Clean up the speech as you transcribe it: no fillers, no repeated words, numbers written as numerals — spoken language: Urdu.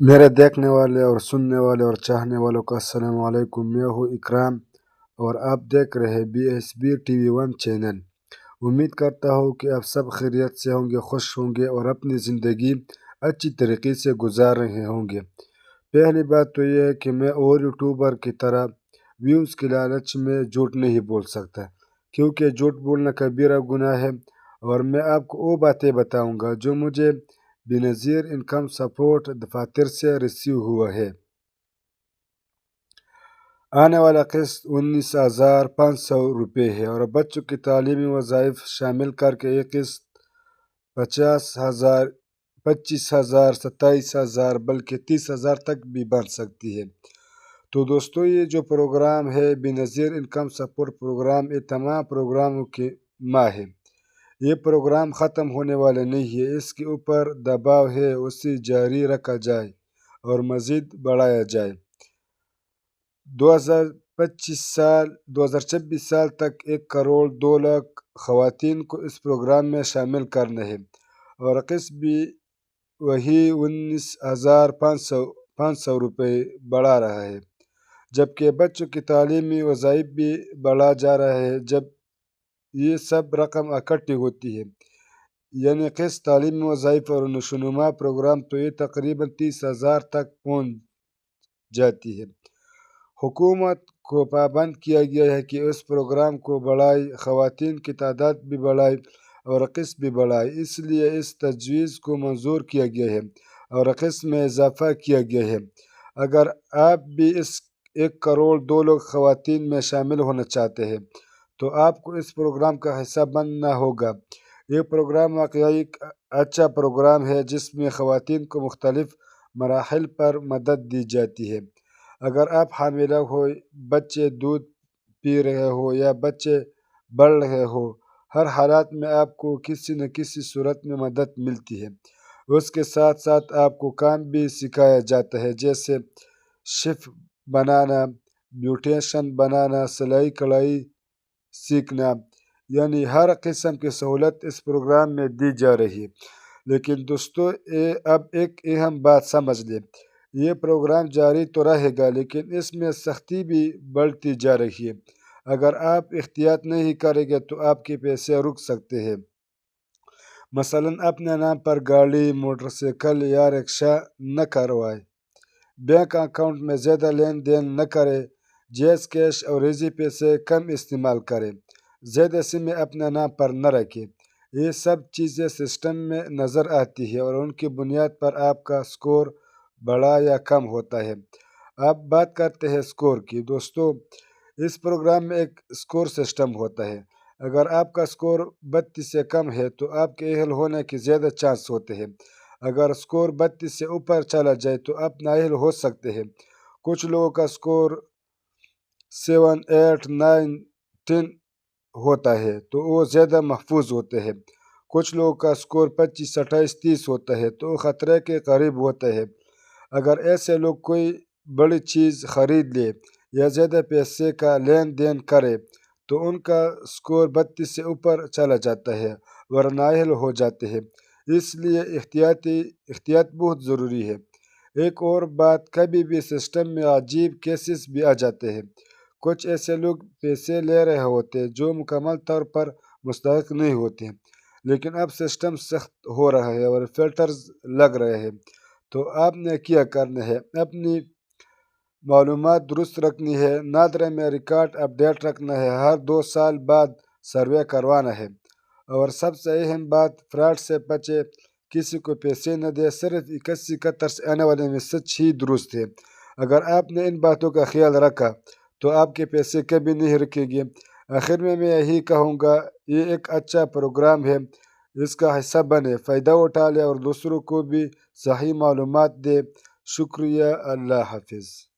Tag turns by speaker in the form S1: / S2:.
S1: میرے دیکھنے والے اور سننے والے اور چاہنے والوں کو السلام علیکم۔ میں ہوں اکرام اور آپ دیکھ رہے ہیں BSB TV1 چینل۔ امید کرتا ہوں کہ آپ سب خیریت سے ہوں گے، خوش ہوں گے اور اپنی زندگی اچھی طریقے سے گزار رہے ہوں گے۔ پہلی بات تو یہ ہے کہ میں اور یوٹیوبر کی طرح ویوز کی لالچ میں جھوٹ نہیں بول سکتا، کیونکہ جھوٹ بولنا کبیرہ گناہ ہے، اور میں آپ کو وہ باتیں بتاؤں گا جو مجھے بنظیر انکم سپورٹ دفاتر سے ریسیو ہوا ہے۔ آنے والا قسط 19,500 روپے ہے اور بچوں کی تعلیمی وظائف شامل کر کے یہ قسط 50,000، 25,000، 27,000 بلکہ 30,000 تک بھی بن سکتی ہے۔ تو دوستو، یہ جو پروگرام ہے بنظیر انکم سپورٹ پروگرام، یہ تمام پروگراموں کی ماں ہے۔ یہ پروگرام ختم ہونے والا نہیں ہے، اس کے اوپر دباؤ ہے اسے جاری رکھا جائے اور مزید بڑھایا جائے۔ 2026 سال تک 1,02,00,000 خواتین کو اس پروگرام میں شامل کرنا ہے، اور قسط بھی وہی 19,500 روپے بڑھا رہا ہے، جبکہ بچوں کی تعلیمی وظائف بھی بڑھا جا رہا ہے۔ جب یہ سب رقم اکٹھی ہوتی ہے، یعنی قسط، تعلیمی وظائف اور نشوونما پروگرام، تو یہ تقریباً 30,000 تک پہنچ جاتی ہے۔ حکومت کو پابند کیا گیا ہے کہ اس پروگرام کو بڑھائے، خواتین کی تعداد بھی بڑھائے اور قسط بھی بڑھائے۔ اس لیے اس تجویز کو منظور کیا گیا ہے اور قسط میں اضافہ کیا گیا ہے۔ اگر آپ بھی اس 1,02,00,000 خواتین میں شامل ہونا چاہتے ہیں تو آپ کو اس پروگرام کا حصہ بننا ہوگا۔ یہ پروگرام واقعی ایک اچھا پروگرام ہے جس میں خواتین کو مختلف مراحل پر مدد دی جاتی ہے۔ اگر آپ حاملہ ہو، بچے دودھ پی رہے ہو یا بچے بڑھ رہے ہو، ہر حالات میں آپ کو کسی نہ کسی صورت میں مدد ملتی ہے۔ اس کے ساتھ ساتھ آپ کو کام بھی سکھایا جاتا ہے، جیسے شیف بنانا، بیوٹیشن بنانا، سلائی کڑھائی سیکھنا، یعنی ہر قسم کی سہولت اس پروگرام میں دی جا رہی ہے۔ لیکن دوستو، اب ایک اہم بات سمجھ لیں، یہ پروگرام جاری تو رہے گا، لیکن اس میں سختی بھی بڑھتی جا رہی ہے۔ اگر آپ احتیاط نہیں کریں گے تو آپ کے پیسے رک سکتے ہیں۔ مثلاً اپنے نام پر گاڑی، موٹر سائیکل یا رکشہ نہ کروائیں، بینک اکاؤنٹ میں زیادہ لین دین نہ کریں، جیز کیش اور ایزی پیسے کم استعمال کریں، زیادہ سمیں اپنے نام پر نہ رکھیں۔ یہ سب چیزیں سسٹم میں نظر آتی ہیں اور ان کی بنیاد پر آپ کا سکور بڑا یا کم ہوتا ہے۔ اب بات کرتے ہیں سکور کی۔ دوستو، اس پروگرام میں ایک سکور سسٹم ہوتا ہے۔ اگر آپ کا سکور 32 سے کم ہے تو آپ کے اہل ہونے کے زیادہ چانس ہوتے ہیں۔ اگر سکور 32 سے اوپر چلا جائے تو آپ نااہل ہو سکتے ہیں۔ کچھ لوگوں کا سکور 7، 8، 9، 10 ہوتا ہے تو وہ زیادہ محفوظ ہوتے ہیں۔ کچھ لوگوں کا سکور 25، 28، 30 ہوتا ہے تو وہ خطرے کے قریب ہوتے ہیں۔ اگر ایسے لوگ کوئی بڑی چیز خرید لے یا زیادہ پیسے کا لین دین کرے تو ان کا سکور 32 سے اوپر چلا جاتا ہے اور نااہل ہو جاتے ہیں۔ اس لیے احتیاط بہت ضروری ہے۔ ایک اور بات، کبھی بھی سسٹم میں عجیب کیسز بھی آ جاتے ہیں۔ کچھ ایسے لوگ پیسے لے رہے ہوتے ہیں جو مکمل طور پر مستحق نہیں ہوتے ہیں، لیکن اب سسٹم سخت ہو رہا ہے اور فلٹرز لگ رہے ہیں۔ تو آپ نے کیا کرنا ہے، اپنی معلومات درست رکھنی ہے، نادرا میں ریکارڈ اپڈیٹ رکھنا ہے، ہر 2 سال بعد سروے کروانا ہے، اور سب سے اہم بات، فراڈ سے بچے، کسی کو پیسے نہ دے۔ صرف 71 سے آنے والے میسج ہی درست ہے۔ اگر آپ نے ان باتوں کا خیال رکھا تو آپ کے پیسے کبھی نہیں رکے گے۔ آخر میں یہی کہوں گا، یہ ایک اچھا پروگرام ہے، اس کا حصہ بنے، فائدہ اٹھا لے اور دوسروں کو بھی صحیح معلومات دے۔ شکریہ، اللہ حافظ۔